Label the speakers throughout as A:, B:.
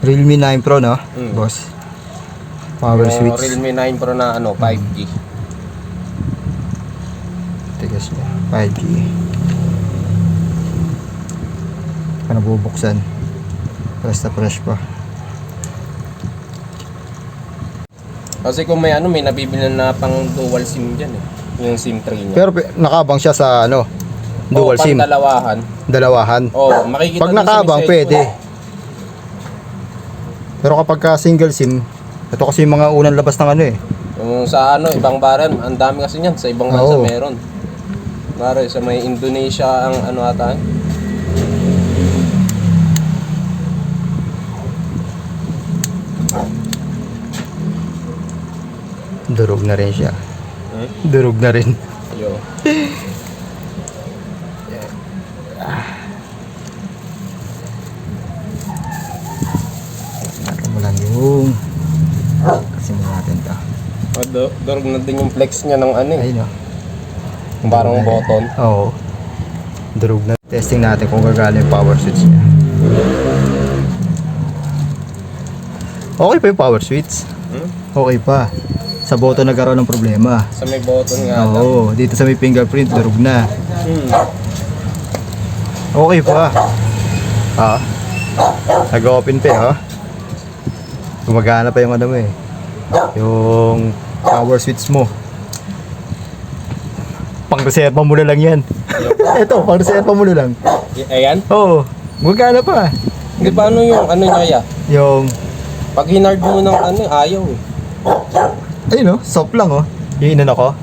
A: Realme 9 Pro, no? Boss. Power
B: Yung
A: switch.
B: Realme 9 Pro na 5G.
A: Tigas niya. 5G. Paano bubuksan? Fresh na fresh pa.
B: Kasi kung may nabibili na pang dual SIM dyan eh. Yung SIM 3 niya.
A: Pero nakabang siya sa dual SIM.
B: Dalawahan.
A: Dalawahan.
B: Makikita
A: Pag
B: dun sa
A: nakabang,
B: may
A: pwede.
B: cellphone.
A: Pero kapag ka single SIM, ito kasi yung mga unang labas ng
B: Yung sa ibang baran, ang dami kasi niyan. Sa ibang bansa
A: Oo.
B: meron. Mare, sa may Indonesia ang ata.
A: Durog na rin siya. Durog na rin.
B: Yo.
A: Natin mo lang yung kasi mo natin ito.
B: Durog na din yung flex niya ng
A: Ayun o.
B: parang button.
A: Oo. Durog na. Testing natin kung gagana yung power switch niya. Okay pa yung power switch. Okay pa. Sa button nagkaroon ng problema.
B: Sa may button nga lang.
A: Oo. Dito sa may fingerprint, durog na. Okay pa. Nag-open pa eh. Gumagana pa yung mo eh. Yung power switch mo. Pang-reserva mo na lang yan. Ito, pang-reserva mo na lang.
B: Ayan.
A: Oo. Gumagana pa.
B: Hindi paano yung niya ya?
A: Yung,
B: Pag hinard mo ng ayaw eh.
A: ayun soft lang Yung inan ako.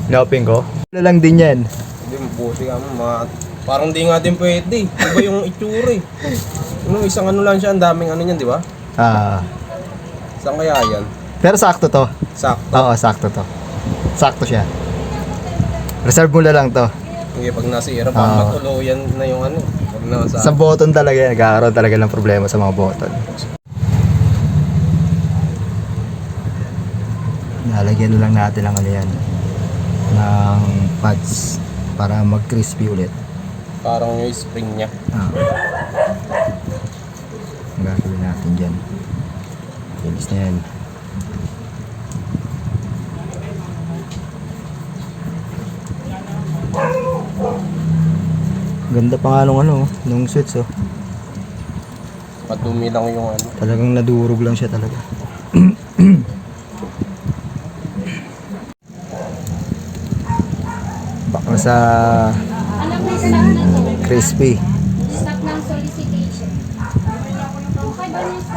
A: Inopin ko. Wala lang din yan.
B: Hindi, mabuti ka mo. Parang di nga din pwede. Iba yung itsura eh. Isang lang siya, ang daming niyan, di ba? Saan kaya yan?
A: Pero sakto to.
B: Sakto.
A: Oo, sakto to. Sakto siya. Reserve mo na lang to.
B: Hindi, pag nasira, pag matuluyan na yung Pag nasa...
A: Sa button talaga, nagkakaroon talaga ng problema sa mga button. Lalagyan na lang natin ng yan. Ng pads. Para mag-crispy ulit.
B: Parang yung spring niya.
A: Ang gagawin natin dyan. Finish na yan. Ganda pa nga nung switch
B: Madumi lang yung
A: Talagang nadurog lang siya talaga. Baka sa crispy.
C: Stop ng solicitation. Okay ba niya sa